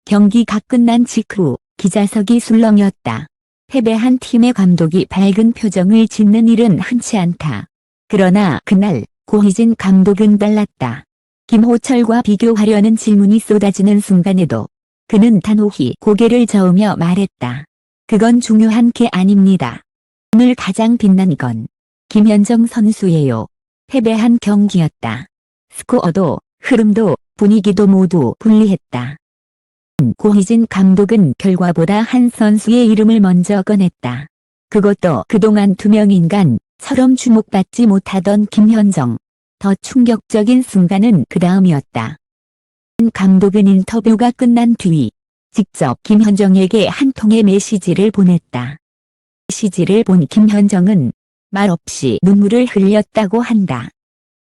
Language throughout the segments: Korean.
경기가 끝난 직후 기자석이 술렁였다. 패배한 팀의 감독이 밝은 표정을 짓는 일은 흔치 않다. 그러나 그날 고희진 감독은 달랐다. 김호철과 비교하려는 질문이 쏟아지는 순간에도 그는 단호히 고개를 저으며 말했다. 그건 중요한 게 아닙니다. 오늘 가장 빛난 건 김현정 선수예요. 패배한 경기였다. 스코어도 흐름도 분위기도 모두 불리했다. 고희진 감독은 결과보다 한 선수의 이름을 먼저 꺼냈다. 그것도 그동안 투명인간처럼 주목받지 못하던 김현정. 더 충격적인 순간은 그 다음이었다. 감독은 인터뷰가 끝난 뒤 직접 김현정에게 한 통의 메시지를 보냈다. 메시지를 본 김현정은 말없이 눈물을 흘렸다고 한다.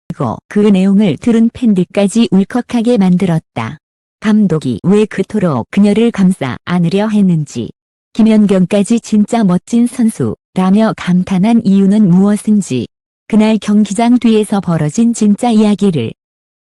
그리고 그 내용을 들은 팬들까지 울컥하게 만들었다. 감독이 왜 그토록 그녀를 감싸 안으려 했는지, 김연경까지 진짜 멋진 선수라며 감탄한 이유는 무엇인지, 그날 경기장 뒤에서 벌어진 진짜 이야기를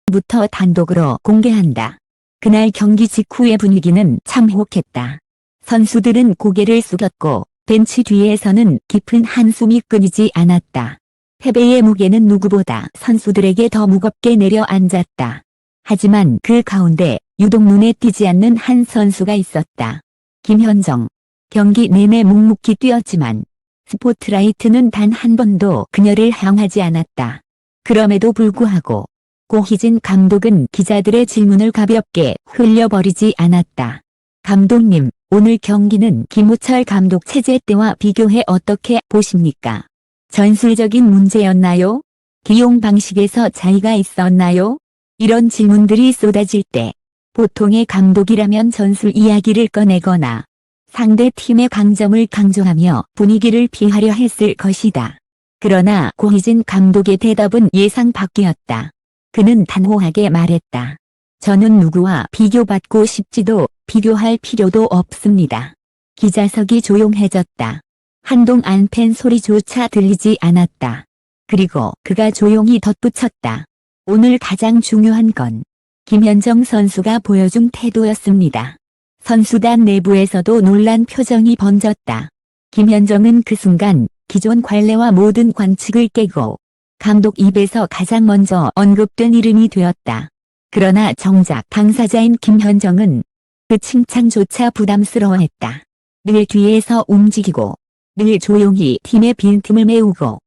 부터 단독으로 공개한다. 그날 경기 직후의 분위기는 참혹했다. 선수들은 고개를 숙였고 벤치 뒤에서는 깊은 한숨이 끊이지 않았다. 패배의 무게는 누구보다 선수들에게 더 무겁게 내려앉았다. 하지만 그 가운데 유독 눈에 띄지 않는 한 선수가 있었다. 김현정. 경기 내내 묵묵히 뛰었지만 스포트라이트는 단 한 번도 그녀를 향하지 않았다. 그럼에도 불구하고 고희진 감독은 기자들의 질문을 가볍게 흘려버리지 않았다. 감독님, 오늘 경기는 김호철 감독 체제 때와 비교해 어떻게 보십니까? 전술적인 문제였나요? 기용 방식에서 차이가 있었나요? 이런 질문들이 쏟아질 때 보통의 감독이라면 전술 이야기를 꺼내거나 상대 팀의 강점을 강조하며 분위기를 피하려 했을 것이다. 그러나 고희진 감독의 대답은 예상 밖이었다. 그는 단호하게 말했다. 저는 누구와 비교받고 싶지도 비교할 필요도 없습니다. 기자석이 조용해졌다. 한동안 팬 소리조차 들리지 않았다. 그리고 그가 조용히 덧붙였다. 오늘 가장 중요한 건 김현정 선수가 보여준 태도였습니다. 선수단 내부에서도 놀란 표정이 번졌다. 김현정은 그 순간 기존 관례와 모든 관측을 깨고 감독 입에서 가장 먼저 언급된 이름이 되었다. 그러나 정작 당사자인 김현정은 그 칭찬조차 부담스러워했다. 늘 뒤에서 움직이고 늘 조용히 팀의 빈틈을 메우고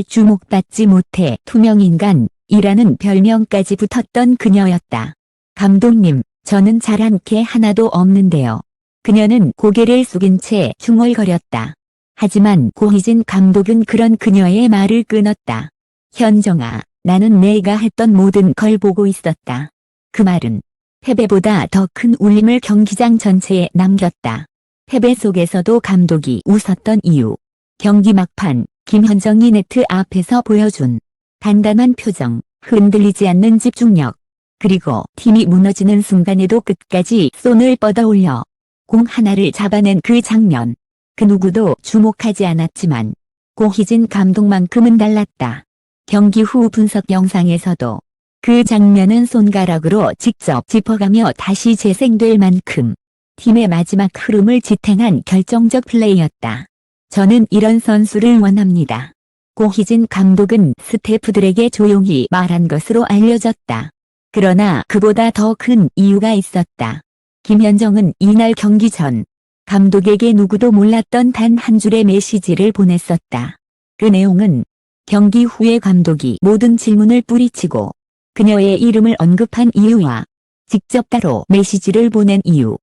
주목받지 못해 투명인간이라는 별명까지 붙었던 그녀였다. 감독님, 저는 잘한 게 하나도 없는데요. 그녀는 고개를 숙인 채 중얼거렸다. 하지만 고희진 감독은 그런 그녀의 말을 끊었다. 현정아, 나는 내가 했던 모든 걸 보고 있었다. 그 말은 패배보다 더 큰 울림을 경기장 전체에 남겼다. 패배 속에서도 감독이 웃었던 이유. 경기 막판, 김현정이 네트 앞에서 보여준 단단한 표정, 흔들리지 않는 집중력. 그리고 팀이 무너지는 순간에도 끝까지 손을 뻗어올려 공 하나를 잡아낸 그 장면. 그 누구도 주목하지 않았지만 고희진 감독만큼은 달랐다. 경기 후 분석 영상에서도 그 장면은 손가락으로 직접 짚어가며 다시 재생될 만큼 팀의 마지막 흐름을 지탱한 결정적 플레이였다. 저는 이런 선수를 원합니다. 고희진 감독은 스태프들에게 조용히 말한 것으로 알려졌다. 그러나 그보다 더 큰 이유가 있었다. 김현정은 이날 경기 전 감독에게 누구도 몰랐던 단 한 줄의 메시지를 보냈었다. 그 내용은 경기 후에 감독이 모든 질문을 뿌리치고 그녀의 이름을 언급한 이유와 직접 따로 메시지를 보낸 이유,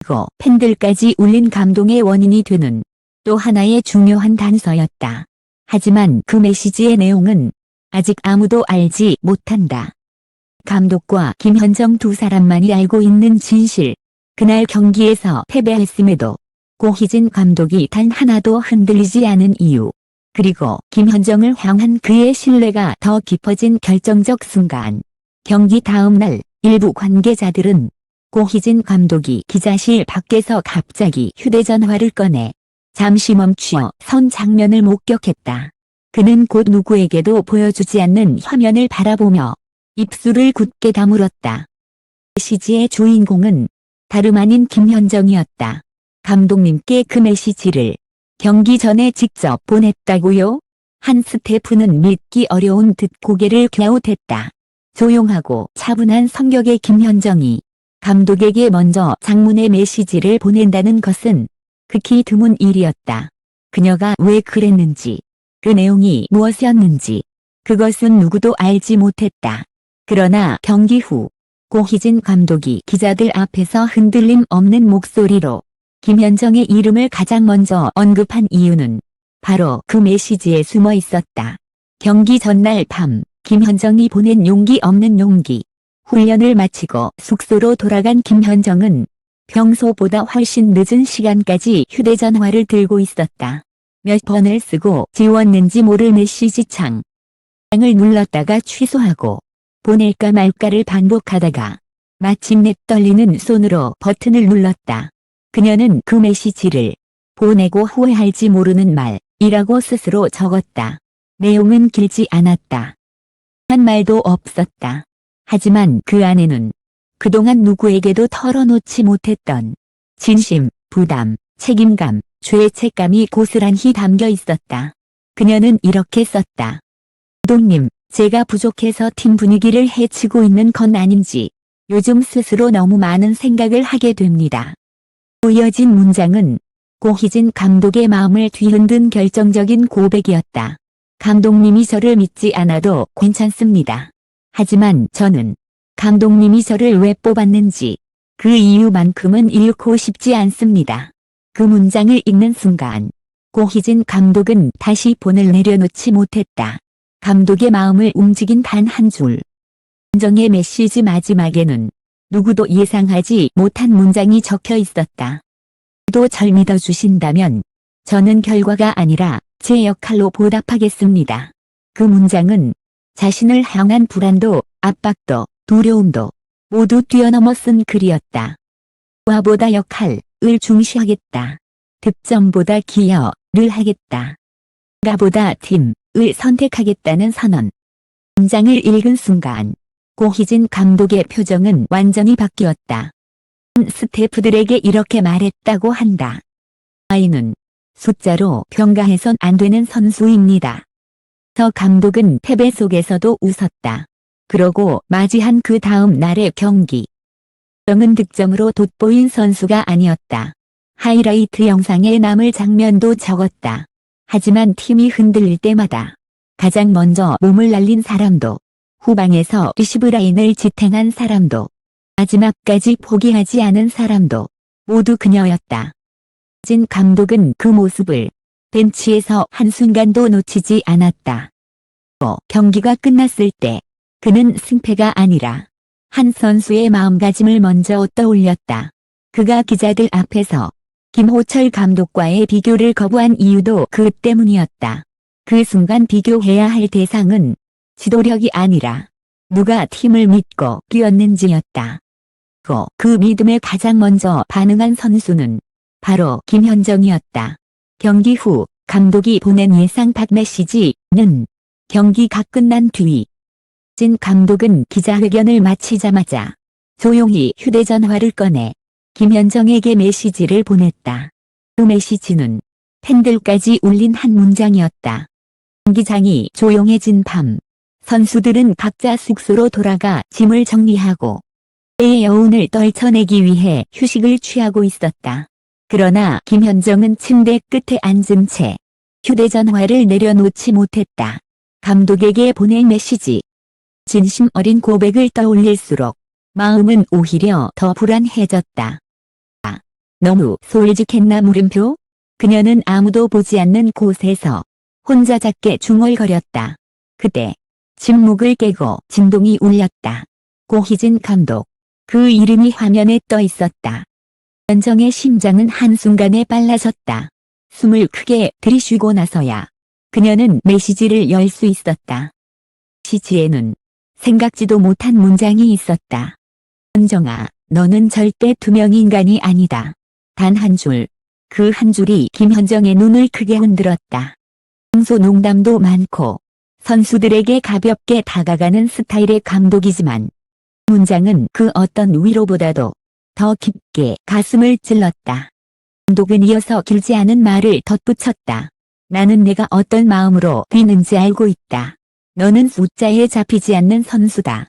그리고 팬들까지 울린 감동의 원인이 되는 또 하나의 중요한 단서였다. 하지만 그 메시지의 내용은 아직 아무도 알지 못한다. 감독과 김현정 두 사람만이 알고 있는 진실. 그날 경기에서 패배했음에도 고희진 감독이 단 하나도 흔들리지 않은 이유. 그리고 김현정을 향한 그의 신뢰가 더 깊어진 결정적 순간. 경기 다음 날 일부 관계자들은 고희진 감독이 기자실 밖에서 갑자기 휴대전화를 꺼내 잠시 멈추어 선 장면을 목격했다. 그는 곧 누구에게도 보여주지 않는 화면을 바라보며 입술을 굳게 다물었다. 메시지의 주인공은 다름 아닌 김현정이었다. 감독님께 그 메시지를 경기 전에 직접 보냈다고요? 한 스태프는 믿기 어려운 듯 고개를 갸웃했다. 조용하고 차분한 성격의 김현정이 감독에게 먼저 장문의 메시지를 보낸다는 것은 극히 드문 일이었다. 그녀가 왜 그랬는지, 그 내용이 무엇이었는지, 그것은 누구도 알지 못했다. 그러나 경기 후 고희진 감독이 기자들 앞에서 흔들림 없는 목소리로 김현정의 이름을 가장 먼저 언급한 이유는 바로 그 메시지에 숨어 있었다. 경기 전날 밤 김현정이 보낸 용기 없는 용기. 훈련을 마치고 숙소로 돌아간 김현정은 평소보다 훨씬 늦은 시간까지 휴대전화를 들고 있었다. 몇 번을 쓰고 지웠는지 모를 메시지 창을 눌렀다가 취소하고 보낼까 말까를 반복하다가 마침내 떨리는 손으로 버튼을 눌렀다. 그녀는 그 메시지를 보내고 후회할지 모르는 말이라고 스스로 적었다. 내용은 길지 않았다. 한 말도 없었다. 하지만 그 안에는 그동안 누구에게도 털어놓지 못했던 진심, 부담, 책임감, 죄책감이 고스란히 담겨 있었다. 그녀는 이렇게 썼다. 감독님, 제가 부족해서 팀 분위기를 해치고 있는 건 아닌지 요즘 스스로 너무 많은 생각을 하게 됩니다. 이어진 문장은 고희진 감독의 마음을 뒤흔든 결정적인 고백이었다. 감독님이 저를 믿지 않아도 괜찮습니다. 하지만 저는 감독님이 저를 왜 뽑았는지 그 이유만큼은 잃고 싶지 않습니다. 그 문장을 읽는 순간 고희진 감독은 다시 폰을 내려놓지 못했다. 감독의 마음을 움직인 단 한 줄. 김현정의 메시지 마지막에는 누구도 예상하지 못한 문장이 적혀 있었다. 또 절 믿어주신다면 저는 결과가 아니라 제 역할로 보답하겠습니다. 그 문장은 자신을 향한 불안도, 압박도, 두려움도 모두 뛰어넘어 쓴 글이었다. 와보다 역할을 중시하겠다. 득점보다 기여를 하겠다. 가보다 팀을 선택하겠다는 선언. 문장을 읽은 순간 고희진 감독의 표정은 완전히 바뀌었다. 스태프들에게 이렇게 말했다고 한다. 아이는 숫자로 평가해선 안 되는 선수입니다. 저 감독은 패배 속에서도 웃었다. 그러고 맞이한 그 다음 날의 경기. 정은 득점으로 돋보인 선수가 아니었다. 하이라이트 영상에 남을 장면도 적었다. 하지만 팀이 흔들릴 때마다 가장 먼저 몸을 날린 사람도, 후방에서 리시브 라인을 지탱한 사람도, 마지막까지 포기하지 않은 사람도 모두 그녀였다. 진 감독은 그 모습을 벤치에서 한순간도 놓치지 않았다. 경기가 끝났을 때 그는 승패가 아니라 한 선수의 마음가짐을 먼저 떠올렸다. 그가 기자들 앞에서 김호철 감독과의 비교를 거부한 이유도 그 때문이었다. 그 순간 비교해야 할 대상은 지도력이 아니라 누가 팀을 믿고 뛰었는지였다. 그 믿음에 가장 먼저 반응한 선수는 바로 김현정이었다. 경기 후 감독이 보낸 예상박 메시지는 경기가 끝난 뒤 진 감독은 기자회견을 마치자마자 조용히 휴대전화를 꺼내 김현정에게 메시지를 보냈다. 그 메시지는 팬들까지 울린 한 문장이었다. 경기장이 조용해진 밤, 선수들은 각자 숙소로 돌아가 짐을 정리하고 때의 여운을 떨쳐내기 위해 휴식을 취하고 있었다. 그러나 김현정은 침대 끝에 앉은 채 휴대전화를 내려놓지 못했다. 감독에게 보낸 메시지. 진심 어린 고백을 떠올릴수록 마음은 오히려 더 불안해졌다. 너무 솔직했나 물음표? 그녀는 아무도 보지 않는 곳에서 혼자 작게 중얼거렸다. 그때 침묵을 깨고 진동이 울렸다. 고희진 감독. 그 이름이 화면에 떠 있었다. 현정의 심장은 한순간에 빨라졌다. 숨을 크게 들이쉬고 나서야 그녀는 메시지를 열 수 있었다. 메시지에는 생각지도 못한 문장이 있었다. 현정아, 너는 절대 투명 인간이 아니다. 단 한 줄. 그 한 줄이 김현정의 눈을 크게 흔들었다. 평소 농담도 많고 선수들에게 가볍게 다가가는 스타일의 감독이지만 문장은 그 어떤 위로보다도 더 깊게 가슴을 찔렀다. 감독은 이어서 길지 않은 말을 덧붙였다. 나는 내가 어떤 마음으로 뛰는지 알고 있다. 너는 숫자에 잡히지 않는 선수다.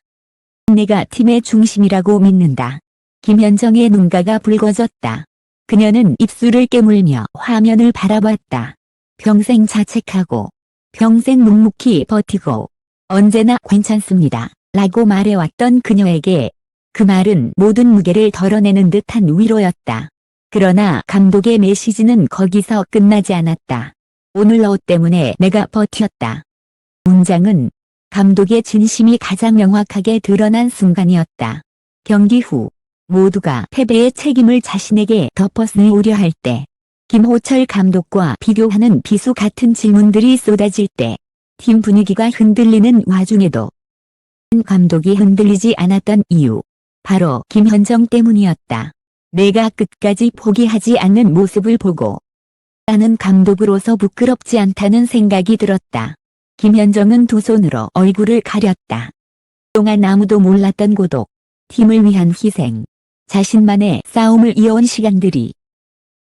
내가 팀의 중심이라고 믿는다. 김현정의 눈가가 붉어졌다. 그녀는 입술을 깨물며 화면을 바라봤다. 평생 자책하고 평생 묵묵히 버티고 언제나 괜찮습니다. 라고 말해왔던 그녀에게 그 말은 모든 무게를 덜어내는 듯한 위로였다. 그러나 감독의 메시지는 거기서 끝나지 않았다. 오늘 너 때문에 내가 버텼다. 문장은 감독의 진심이 가장 명확하게 드러난 순간이었다. 경기 후 모두가 패배의 책임을 자신에게 덮었으니 우려할 때, 김호철 감독과 비교하는 비수 같은 질문들이 쏟아질 때, 팀 분위기가 흔들리는 와중에도 감독이 흔들리지 않았던 이유, 바로 김현정 때문이었다. 내가 끝까지 포기하지 않는 모습을 보고 나는 감독으로서 부끄럽지 않다는 생각이 들었다. 김현정은 두 손으로 얼굴을 가렸다. 그동안 아무도 몰랐던 고독, 팀을 위한 희생, 자신만의 싸움을 이어온 시간들이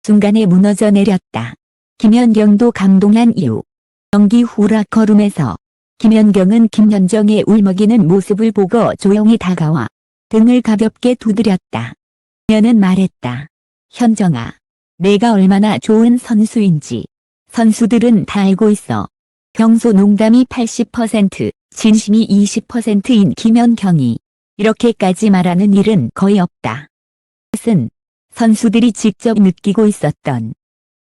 순간에 무너져 내렸다. 김연경도 감동한 이유. 경기 후 라커룸에서 김연경은 김현정의 울먹이는 모습을 보고 조용히 다가와 등을 가볍게 두드렸다. 그녀는 말했다. 현정아, 내가 얼마나 좋은 선수인지 선수들은 다 알고 있어. 평소 농담이 80%, 진심이 20%인 김연경이 이렇게까지 말하는 일은 거의 없다. 그것은 선수들이 직접 느끼고 있었던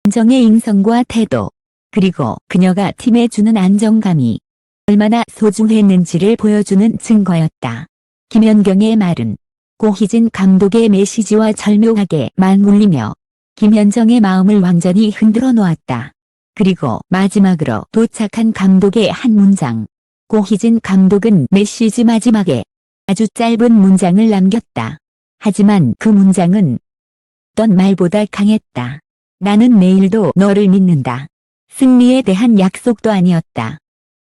현정의 인성과 태도, 그리고 그녀가 팀에 주는 안정감이 얼마나 소중했는지를 보여주는 증거였다. 김연경의 말은 고희진 감독의 메시지와 절묘하게 맞물리며 김현정의 마음을 완전히 흔들어 놓았다. 그리고 마지막으로 도착한 감독의 한 문장. 고희진 감독은 메시지 마지막에 아주 짧은 문장을 남겼다. 하지만 그 문장은 어떤 말보다 강했다. 나는 내일도 너를 믿는다. 승리에 대한 약속도 아니었다.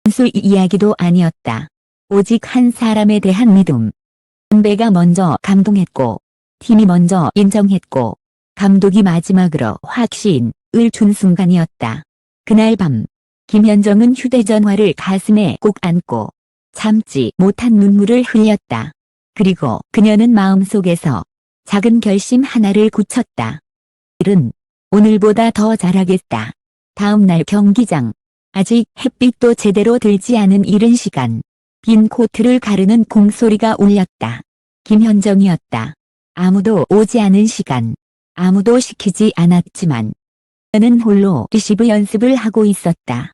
선수 이야기도 아니었다. 오직 한 사람에 대한 믿음. 선배가 먼저 감동했고 팀이 먼저 인정했고 감독이 마지막으로 확신을 준 순간이었다. 그날 밤 김현정은 휴대전화를 가슴에 꼭 안고 참지 못한 눈물을 흘렸다. 그리고 그녀는 마음속에서 작은 결심 하나를 굳혔다. 내일은 오늘보다 더 잘하겠다. 다음 날 경기장. 아직 햇빛도 제대로 들지 않은 이른 시간. 빈 코트를 가르는 공소리가 울렸다. 김현정이었다. 아무도 오지 않은 시간. 아무도 시키지 않았지만 그는 홀로 리시브 연습을 하고 있었다.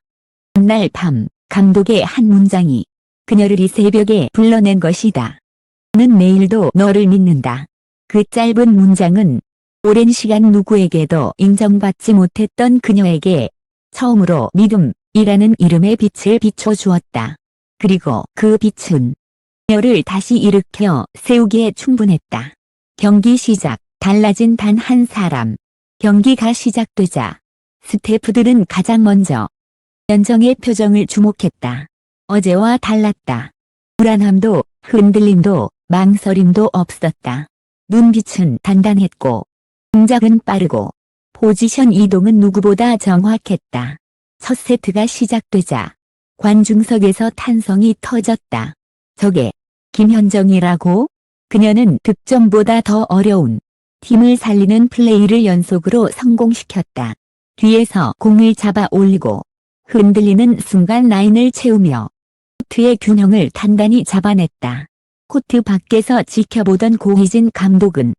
그날 밤 감독의 한 문장이 그녀를 이 새벽에 불러낸 것이다. 나는 내일도 너를 믿는다. 그 짧은 문장은 오랜 시간 누구에게도 인정받지 못했던 그녀에게 처음으로 믿음이라는 이름의 빛을 비춰주었다. 그리고 그 빛은 그녀를 다시 일으켜 세우기에 충분했다. 경기 시작. 달라진 단 한 사람. 경기가 시작되자 스태프들은 가장 먼저 현정의 표정을 주목했다. 어제와 달랐다. 불안함도 흔들림도 망설임도 없었다. 눈빛은 단단했고 동작은 빠르고 포지션 이동은 누구보다 정확했다. 첫 세트가 시작되자 관중석에서 탄성이 터졌다. 저게 김현정이라고? 그녀는 득점보다 더 어려운 팀을 살리는 플레이를 연속으로 성공시켰다. 뒤에서 공을 잡아 올리고 흔들리는 순간 라인을 채우며 코트의 균형을 단단히 잡아냈다. 코트 밖에서 지켜보던 고희진 감독은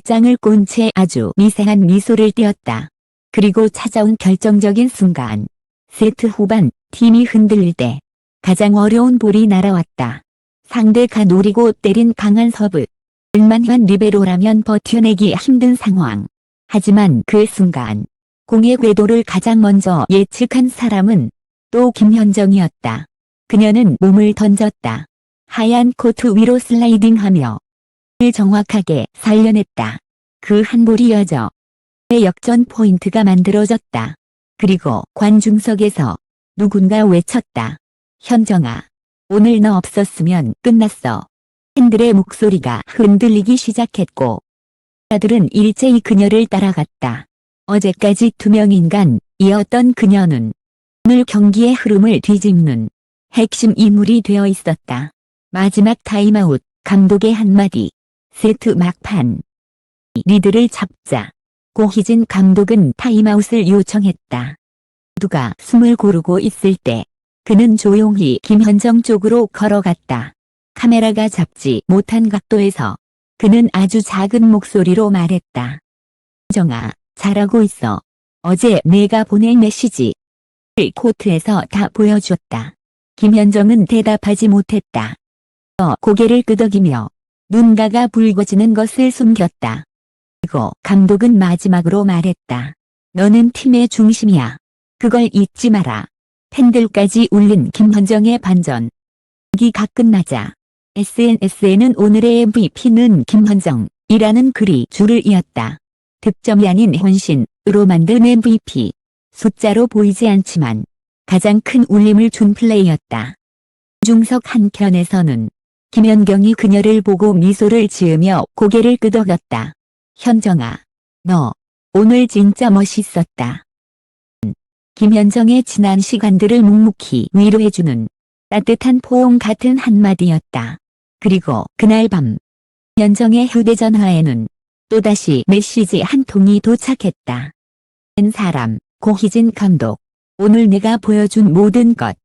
장을 꼰 채 아주 미세한 미소를 띄었다. 그리고 찾아온 결정적인 순간. 세트 후반 팀이 흔들릴 때 가장 어려운 볼이 날아왔다. 상대가 노리고 때린 강한 서브. 웬만한 리베로라면 버텨내기 힘든 상황. 하지만 그 순간 공의 궤도를 가장 먼저 예측한 사람은 또 김현정이었다. 그녀는 몸을 던졌다. 하얀 코트 위로 슬라이딩하며 을 정확하게 살려냈다. 그 한 볼이 이어져 역전 포인트가 만들어졌다. 그리고 관중석에서 누군가 외쳤다. 현정아, 오늘 너 없었으면 끝났어. 팬들의 목소리가 흔들리기 시작했고 아들은 일제히 그녀를 따라갔다. 어제까지 투명인간이었던 그녀는 오늘 경기의 흐름을 뒤집는 핵심 인물이 되어 있었다. 마지막 타임아웃, 감독의 한마디. 세트 막판. 리드를 잡자. 고희진 감독은 타임아웃을 요청했다. 모두가 숨을 고르고 있을 때 그는 조용히 김현정 쪽으로 걸어갔다. 카메라가 잡지 못한 각도에서 그는 아주 작은 목소리로 말했다. 현정아, 잘하고 있어. 어제 내가 보낸 메시지를 코트에서 다 보여줬다. 김현정은 대답하지 못했다. 고개를 끄덕이며 눈가가 붉어지는 것을 숨겼다. 그리고 감독은 마지막으로 말했다. 너는 팀의 중심이야. 그걸 잊지 마라. 팬들까지 울린 김현정의 반전. 경기가 끝나자 SNS에는 오늘의 MVP는 김현정이라는 글이 줄을 이었다. 득점이 아닌 헌신으로 만든 MVP. 숫자로 보이지 않지만 가장 큰 울림을 준 플레이였다. 중석 한켠에서는 김연경이 그녀를 보고 미소를 지으며 고개를 끄덕였다. 현정아, 너 오늘 진짜 멋있었다. 김현정의 지난 시간들을 묵묵히 위로해주는 따뜻한 포옹 같은 한마디였다. 그리고 그날 밤 현정의 휴대전화에는 또다시 메시지 한 통이 도착했다. 사람, 고희진 감독. 오늘 내가 보여준 모든 것.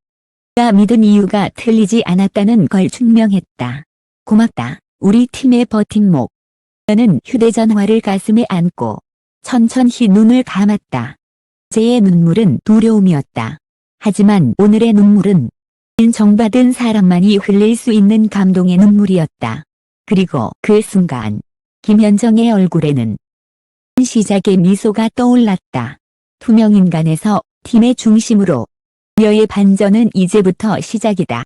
내가 믿은 이유가 틀리지 않았다는 걸 증명했다. 고맙다, 우리 팀의 버팀목. 그는 휴대전화를 가슴에 안고 천천히 눈을 감았다. 어제의 눈물은 두려움이었다. 하지만 오늘의 눈물은 인정받은 사람만이 흘릴 수 있는 감동의 눈물이었다. 그리고 그 순간 김현정의 얼굴에는 시작의 미소가 떠올랐다. 투명인간에서 팀의 중심으로 그녀의 반전은 이제부터 시작이다.